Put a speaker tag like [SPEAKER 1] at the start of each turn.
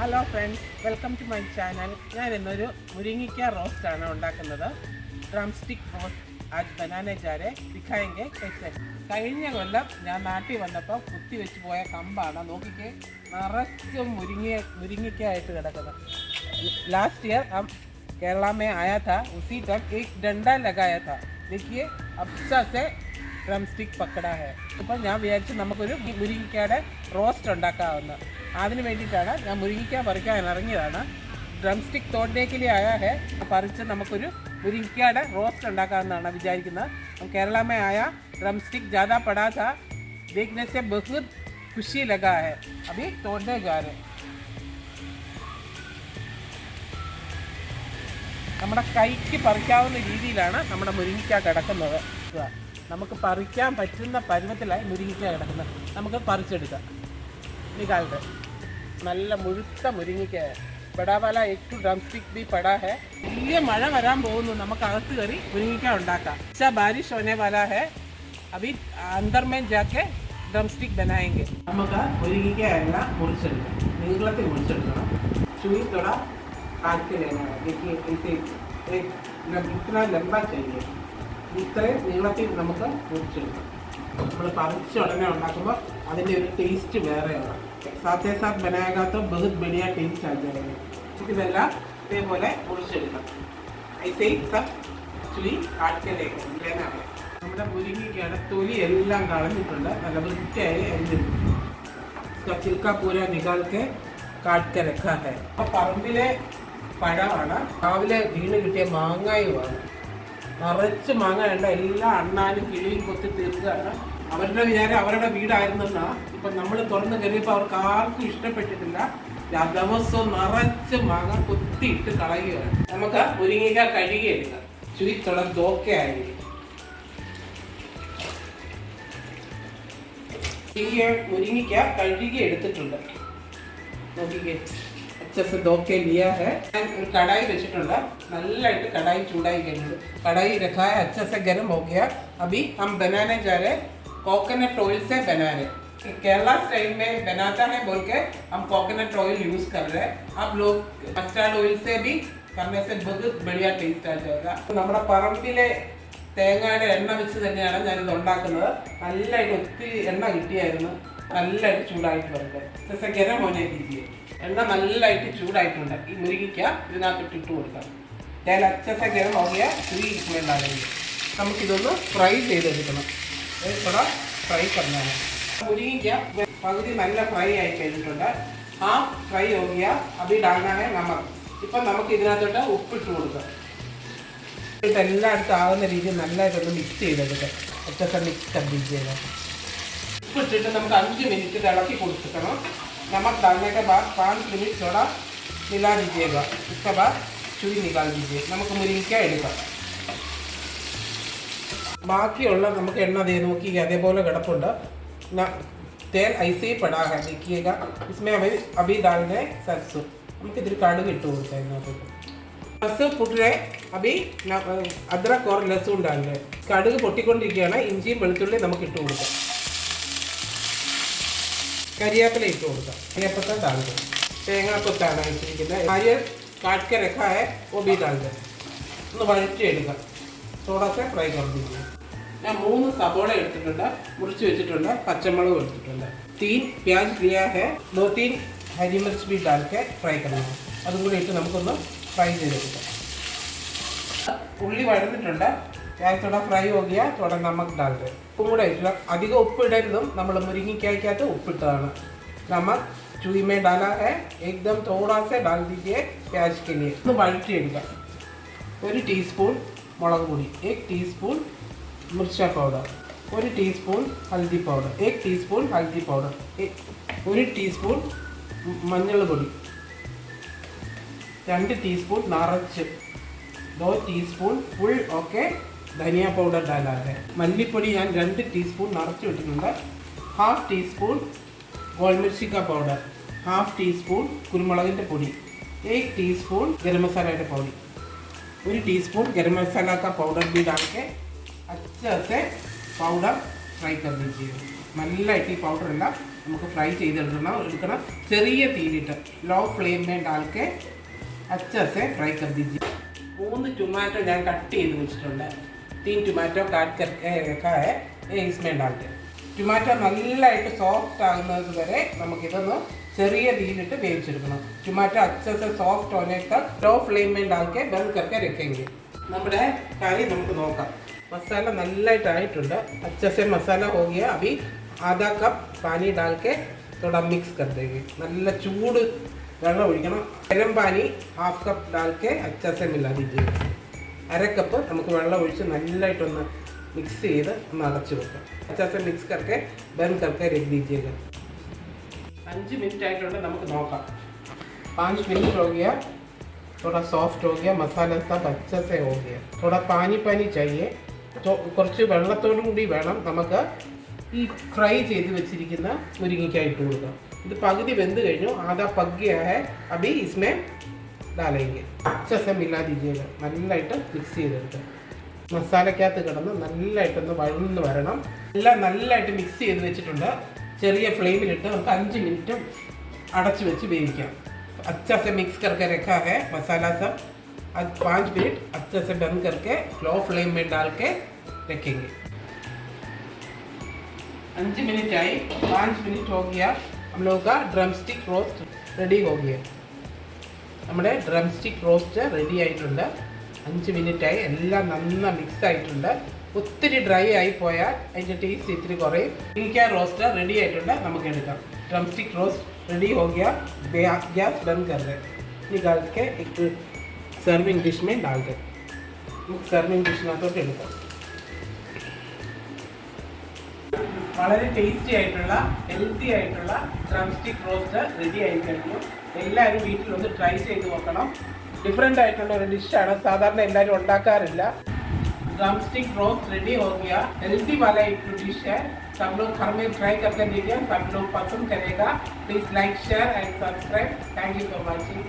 [SPEAKER 1] Hello friends, welcome to my channel. ഞാൻ ഇന്നൊരു മുരിങ്ങിക്ക റോസ്റ്റാണ് ഉണ്ടാക്കുന്നത്. ഡ്രം സ്റ്റിക്ക് റോസ്റ്റ് ആജ് ബനാനെ ജാരെ ദിഖായെങ്കിൽ कैसे. കഴിഞ്ഞ കൊല്ലം ഞാൻ നാട്ടിൽ വന്നപ്പോൾ കുത്തി വെച്ച് പോയ കമ്പാണ്. നോക്കിക്കേ, നിറച്ചും മുരിങ്ങിക്കായിട്ട് കിടക്കുന്നത്. लास्ट ईयर हम केरला में आया था, उसी टाइम एक डंडा लगाया था. देखिए अच्छा से ഡ്രം സ്റ്റിക്ക് പക്കടാ ഹെ. ഇപ്പം ഞാൻ വിചാരിച്ചു നമുക്കൊരു മുരിങ്ങിക്കയുടെ റോസ്റ്റ് ഉണ്ടാക്കാവുന്ന. അതിന് വേണ്ടിയിട്ടാണ് ഞാൻ മുരിങ്ങിക്ക പറിക്കാൻ ഇറങ്ങിയതാണ്. ഡ്രം സ്റ്റിക്ക് തോട്ടേക്കിലി ആയാ ഹെ, പറിച്ച് നമുക്കൊരു മുരിങ്ങിക്കയുടെ റോസ്റ്റ് ഉണ്ടാക്കാമെന്നാണ് വിചാരിക്കുന്നത്. കേരള में आया, ड्रम स्टिक ज़्यादा पड़ा था, देखने से बहुत खुशी लगा है. अभी तोड़ने जा रहे. നമ്മുടെ കൈക്ക് പറിക്കാവുന്ന രീതിയിലാണ് നമ്മുടെ മുരിങ്ങിക്ക കിടക്കുന്നത്. നമുക്ക് പറിക്കാൻ പറ്റുന്ന പരുവത്തിലായി മുരിങ്ങിക്ക കിടക്കുന്നത്. നമുക്ക് പറിച്ചെടുക്കാം. നികാളുടെ നല്ല മുഴുത്ത മുരിങ്ങിക്ക. പെടാവാല ഏറ്റു ഡ്രം സ്റ്റിക്ക് ബി പെടാ ഹെ. വലിയ മഴ വരാൻ പോകുന്നു, നമുക്ക് അകത്ത് കയറി മുരിങ്ങിക്ക ഉണ്ടാക്കാം. अच्छा बारिश होने वाला है, अभी अंदर में जाके ഡ്രം സ്റ്റിക്ക് बनाएंगे. നമുക്ക് മുരിങ്ങിക്ക എല്ലാം മുറിച്ചെടുക്കാം. നീളത്തിൽ മുറിച്ചെടുക്കണം. ചുഴി തൊട काट के लेना है. देखिए इसे एक इतना लंबा चाहिए. ഇത്രയും നീളത്തിൽ നമുക്ക് മുറിച്ചെടുക്കാം. നമ്മൾ പറിച്ച ഉടനെ ഉണ്ടാക്കുമ്പോൾ അതിൻ്റെ ഒരു ടേസ്റ്റ് വേറെയാണ്. സാത്തേ സാത്ത് ബനായകാത്ത ബഹുത് ബടിയ ടേസ്റ്റ് ആയിരിക്കും. ഇതെല്ലാം ഇതേപോലെ മുറിച്ചെടുക്കാം. ഐസേ സബ് ചുഴി കാട്ട് के लेना है. നമ്മുടെ മുരിങ്ങയ്ക്കയുടെ തൊലി എല്ലാം കളഞ്ഞിട്ടുണ്ട്. നല്ല വൃത്തിയായി അരിഞ്ഞിട്ടുണ്ട്. ചിൽക്ക പൂര നികാൽ के काट के रखा है. അപ്പോൾ പറമ്പിലെ പഴമാണ്. രാവിലെ വീണ് കിട്ടിയ മാങ്ങായുമാണ്. നിറച്ച് മാങ്ങ ഉണ്ട്. എല്ലാ അണ്ണാനും കിളിയും കൊത്തി തീർക്കുകയാണ്. അവരുടെ വിചാരം അവരുടെ വീടായിരുന്നെന്നാണ്. ഇപ്പം നമ്മൾ തുറന്ന് കയറിയപ്പോൾ അവർക്ക് ആർക്കും ഇഷ്ടപ്പെട്ടിട്ടില്ല. ദിവസവും നിറച്ച് മാങ്ങ കൊത്തിയിട്ട് കളയുകയാണ്. നമുക്ക് മുരിങ്ങിക്ക കഴുകിയെടുക്കാം. ചുരിത്തുള്ള ദോക്കയായിരിക്കും. ഈ മുരിങ്ങിക്ക കഴുകി എടുത്തിട്ടുണ്ട്. നോക്കിക്കേ, अच्छे धोके लिया है. ഞാൻ ഒരു കടായി വെച്ചിട്ടുണ്ട്. നല്ലതായിട്ട് കടായി ചൂടായി കഴിഞ്ഞു. कढ़ाई रखा है, अच्छे से गर्म हो गया. अभी हम बनाने जा रहे हैं कोकोनट ऑयल से बना रहे. केरला स्टाइल में बनाता है बोल के हम कोकोनट ऑयल यूज कर रहे हैं. आप लोग मस्टर्ड ऑयल से भी करने से बहुत बढ़िया टेस्ट आ जाएगा. നമ്മുടെ പറമ്പിലെ തേങ്ങയുടെ എണ്ണ വെച്ച് തന്നെയാണ് ഞാനിത് ഉണ്ടാക്കുന്നത്. നല്ലതായിട്ട് ഒത്തിരി എണ്ണ കിട്ടിയായിരുന്നു. നല്ലതായിട്ട് ചൂടായിട്ട് വരട്ടെ. ജैसे गरम होने दीजिए. എണ്ണ നല്ലതായിട്ട് ചൂടായിട്ടുണ്ട്. ഈ മുരിങ്ങിക്ക ഇതിനകത്ത് ഇട്ട് കൊടുക്കാം. ഞാൻ അച്ഛസ ഗരം ഓകിയ ചുരി ഇട്ടുണ്ടാകുന്നത്. നമുക്കിതൊന്ന് ഫ്രൈ ചെയ്തെടുക്കണം. ഇവിടെ ഫ്രൈ പറഞ്ഞാൽ മുരിങ്ങിക്ക പകുതി നല്ല ഫ്രൈ ആയി കഴിഞ്ഞിട്ടുണ്ട്. ഹാഫ് ഫ്രൈ ഓകിയ അഭി ഡാൽനാണ് നമക്ക്. ഇപ്പം നമുക്ക് ഇതിനകത്തോട്ട് ഉപ്പിട്ട് കൊടുക്കാം. എല്ലായിടത്തും ആകുന്ന രീതിയിൽ നല്ലതായിട്ടൊന്ന് മിക്സ് ചെയ്തെടുക്കാം. അച്ഛസ മിക്സ് കണ്ടിരിക്കുക. ഉപ്പിട്ടിട്ട് നമുക്ക് 5 മിനിറ്റ് ഇളക്കി കൊടുക്കണം. नमक डालने के बाद 5 मिनट थोड़ा मिला दीजिएगा. उसके बाद चुरी निकाल दीजिए. നമുക്ക് മുരിങ്ങിക്ക എടുക്കാം. ബാക്കിയുള്ള നമുക്ക് എണ്ണ ദേ നോക്കി അതേപോലെ കിടപ്പുണ്ട്. तेल ऐसे ही पड़ा है, देखिएगा. इसमें अभी डालने सरसों. നമുക്ക് ഇതിൽ കടുക് ഇട്ട് കൊടുക്കാം. ഇതിനകത്തോട്ട് सरसों फुट रहे. अभी अदरक और लहसुन डाल रहे. കടുക് പൊട്ടിക്കൊണ്ടിരിക്കുകയാണ്. ഇഞ്ചിയും വെളുത്തുള്ളിയും നമുക്ക് ഇട്ട് കൊടുക്കാം. കരിയാപ്പില ഇട്ട് കൊടുക്കാം. കരിയാപ്പത്ത डाल दो. തേങ്ങാക്കൊത്താണ് വെച്ചിരിക്കുന്നത്. നാരിयल काट के रखा है, वो भी डाल दो. ഒന്ന് വഴറ്റിയെടുക്കാം. थोड़ा सा ഫ്രൈ कर दीजिए. ഞാൻ 3 സബോള എടുത്തിട്ടുണ്ട്, മുറിച്ച് വെച്ചിട്ടുണ്ട്. പച്ചമുളക് എടുത്തിട്ടുണ്ട്. 3 प्याज लिया है, 2-3 हरी मिर्च भी डाल के फ्राई करना है. അതും കൂടി ഇട്ട് നമുക്കൊന്ന് ഫ്രൈ ചെയ്തെടുക്കാം. ഉള്ളി വഴന്നിട്ടുണ്ട്. प्याज थोड़ा फ्राई हो गया, थोड़ा नमक डाल दे. ഉപ്പും കൂടെ ഇട്ടില്ല. അധികം ഉപ്പ് ഇടരുതും. നമ്മൾ മുരിങ്ങിക്കായ്ക്കകത്ത് ഉപ്പിട്ടതാണ്. नमक चूई में डाला है, एकदम थोड़ा सा डाल दीजिए प्याज के लिए. ഒന്ന് വഴറ്റിയെടുക്കാം. 1 ടീസ്പൂൺ മുളക് പൊടി, 1 ടീസ്പൂൺ मिर्चा पाउडर, 1 ടീസ്പൂൺ हल्दी पाउडर, 1 ടീസ്പൂൺ हल्दी पाउडर, 1 ടീസ്പൂൺ മഞ്ഞൾ പൊടി, 2 ടീസ്പൂൺ നിറച്ച്, 2 ടീസ്പൂൺ ഫുൾ ഓക്കെ ധനിയ പൗഡർ डाला है. മല്ലിപ്പൊടി ഞാൻ 2 ടീസ്പൂൺ നിറച്ച് ഇട്ടിട്ടുണ്ട്. ഹാഫ് ടീസ്പൂൺ ഗോൾമിർച്ചി का पाउडर, ഹാഫ് ടീസ്പൂൺ കുരുമുളകിൻ്റെ പൊടി, 1 ടീസ്പൂൺ ഗരം മസാലയുടെ പൊടി, 1 ടീസ്പൂൺ गरम मसाला का पाउडर भी डाल के अच्छे से पाउडर फ्राई कर दीजिए. നല്ലതായിട്ട് ഈ പൗഡർ എല്ലാം നമുക്ക് ഫ്രൈ എടുക്കണം ചെറിയ തീയിലിട്ട് लो फ्लेम में डाल के अच्छे से फ्राई कर दीजिए 3 टमाटो ഞാൻ കട്ട് ചെയ്ത് വെച്ചിട്ടുണ്ട് 3 टमाटो काट कर रखा है ये इसमें डालते टमाटो നല്ലതായിട്ട് സോഫ്റ്റ് ആകുന്നത് വരെ നമുക്കിതൊന്ന് ചെറിയ തീയിലിട്ട് വേവിച്ചെടുക്കണം टमाटो अच्छे से सॉफ्ट होने तक लो फ्लेम में डाल के बंद करके रखेंगे നമ്മുടെ കറി നമുക്ക് നോക്കാം मसाला നല്ലതായിട്ട് ആയിട്ടുണ്ട് अच्छे से मसाला हो गया अभी आधा कप पानी डाल के थोड़ा मिक्स कर देंगे നല്ല ചൂട് വെള്ളം ഒഴിക്കണം गरम पानी हाफ कप डाल के अच्छे से मिला दीजिए अര കപ്പ് നമുക്ക് വെള്ളം ഒഴിച്ച് നല്ലതായിട്ടൊന്ന് മിക്സ് ചെയ്ത് ഒന്ന് അടച്ചു വെക്കാം अच्छे से मिक्स करके बंद करके रख दीजिएगा 5 मिनट ആയിട്ടുണ്ട് നമുക്ക് നോക്കാം 5 मिनट हो गया थोड़ा सॉफ्ट हो गया मसाला सब अच्छे से हो गया थोड़ा पानी पानी चाहिए तो കുറച്ച് വെള്ളത്തോടു കൂടി വേണം നമുക്ക് ഈ ഫ്രൈ ചെയ്ത് വെച്ചിരിക്കുന്ന മുരിങ്ങയ്ക്ക ഇട്ട് കൊടുക്കാം ഇത് പകുതി വെന്ത് കഴിഞ്ഞു ആധാ പക് ഗയാ ഹൈ അബി ഇസ്മേ ഡാലേंगे अच्छे से मिला दीजिएगा നല്ലതായിട്ട് മിക്സ് ചെയ്തെടുക്കുക മസാലക്കകത്ത് കിടന്ന് നല്ലതായിട്ടൊന്ന് വഴന്ന് വരണം എല്ലാം നല്ലതായിട്ട് മിക്സ് ചെയ്ത് വെച്ചിട്ടുണ്ട് ചെറിയ ഫ്ലെയിമിലിട്ട് നമുക്ക് 5 മിനിറ്റ് അടച്ചു വെച്ച് വേവിക്കാം अच्छा से मिक्स करके रखा है मसाला सब आज 5 मिनट अच्छे से बंद करके लो फ्लेम में डाल के रखेंगे 5 मिनट आई 5 मिनट हो गया हम लोगों का ड्रम स्टिक रोस्ट रेडी हो गया നമ്മുടെ ഡ്രം സ്റ്റിക്ക് റോസ്റ്റ് റെഡി ആയിട്ടുണ്ട് 5 മിനിറ്റ് ആയി എല്ലാം നന്നായി മിക്സ് ആയിട്ടുണ്ട് ഒത്തിരി ഡ്രൈ ആയി പോയാൽ അതിൻ്റെ ടേസ്റ്റ് ഇത്തിരി കുറയും മുരിങ്ങയ്ക്ക റോസ്റ്റ് റെഡി ആയിട്ടുണ്ട് നമുക്ക് എടുക്കാം ड्रम स्टिक रोस्ट रेडी हो गया गैस बंद कर दे निकाल के एक सर्विंग डिश में डाल दे सर्विंग ഡിഷിനകത്തോട്ട് എടുക്കാം വളരെ ടേസ്റ്റി ആയിട്ടുള്ള ഹെൽത്തി ആയിട്ടുള്ള ഡ്രം സ്റ്റിക്ക് റോസ്റ്റ് റെഡി ആയി കഴിഞ്ഞു എല്ലാവരും വീട്ടിലൊന്ന് ട്രൈ ചെയ്ത് നോക്കണം ഡിഫറെൻ്റ് ആയിട്ടുള്ള ഒരു ഡിഷാണ് സാധാരണ എല്ലാവരും ഉണ്ടാക്കാറില്ല ड्रम स्टिक रोस्ट रेडी हो गया हेल्दी वाला एक डिश है सब लोग घर में ट्राई करके देखिए सब लोग पसंद करेगा please like share and subscribe thank you for watching